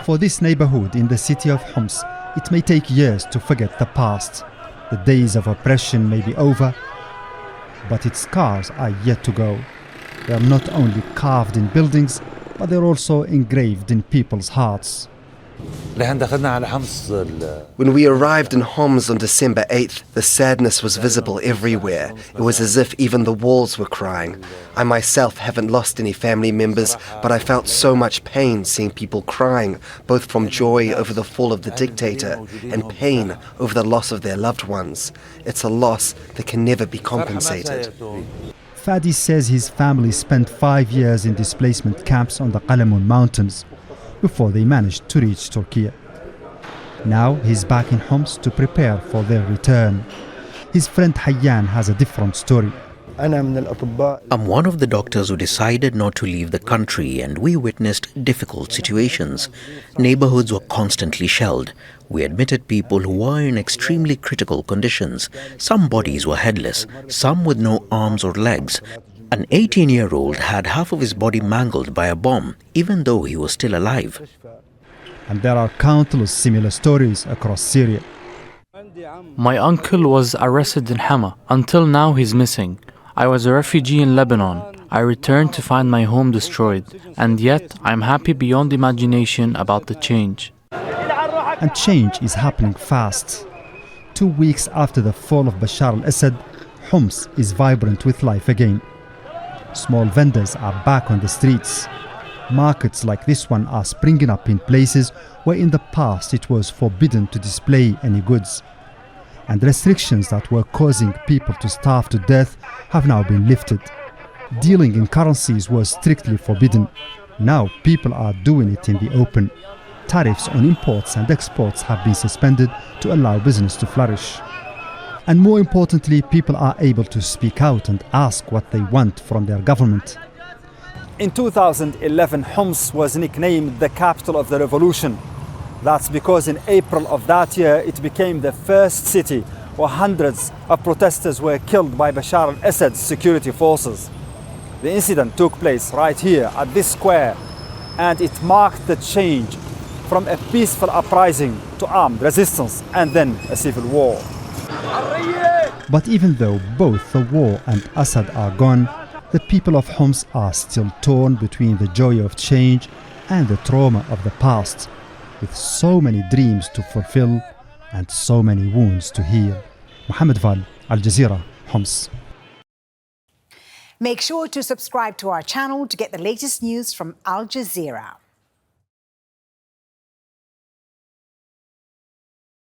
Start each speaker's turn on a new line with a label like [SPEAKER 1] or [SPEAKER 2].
[SPEAKER 1] For this neighborhood in the city of Homs, it may take years to forget the past. The days of oppression may be over, but its scars are yet to go. They are not only carved in buildings, but they are also engraved in people's hearts.
[SPEAKER 2] When we arrived in Homs on December 8th, the sadness was visible everywhere. It was as if even the walls were crying. I myself haven't lost any family members, but I felt so much pain seeing people crying, both from joy over the fall of the dictator and pain over the loss of their loved ones. It's a loss that can never be compensated.
[SPEAKER 1] Fadi says his family spent 5 years in displacement camps on the Qalamun mountains before they managed to reach Turkey. Now he's back in Homs to prepare for their return. His friend Hayyan has a different story.
[SPEAKER 3] I'm one of the doctors who decided not to leave the country, and we witnessed difficult situations. Neighborhoods were constantly shelled. We admitted people who were in extremely critical conditions. Some bodies were headless, some with no arms or legs. An 18-year-old had half of his body mangled by a bomb, even though he was still alive.
[SPEAKER 1] And there are countless similar stories across Syria.
[SPEAKER 4] My uncle was arrested in Hama. Until now he's missing. I was a refugee in Lebanon. I returned to find my home destroyed. And yet I'm happy beyond imagination about the change.
[SPEAKER 1] And change is happening fast. 2 weeks after the fall of Bashar al-Assad, Homs is vibrant with life again. Small vendors are back on the streets. Markets like this one are springing up in places where in the past it was forbidden to display any goods. And restrictions that were causing people to starve to death have now been lifted. Dealing in currencies was strictly forbidden. Now people are doing it in the open. Tariffs on imports and exports have been suspended to allow business to flourish. And more importantly, people are able to speak out and ask what they want from their government.
[SPEAKER 5] In 2011, Homs was nicknamed the capital of the revolution. That's because in April of that year, it became the first city where hundreds of protesters were killed by Bashar al-Assad's security forces. The incident took place right here at this square, and it marked the change from a peaceful uprising to armed resistance and then a civil war.
[SPEAKER 1] But even though both the war and Assad are gone, the people of Homs are still torn between the joy of change and the trauma of the past, with so many dreams to fulfill and so many wounds to heal. Mohamed Vall, Al Jazeera, Homs.
[SPEAKER 6] Make sure to subscribe to our channel to get the latest news from Al Jazeera.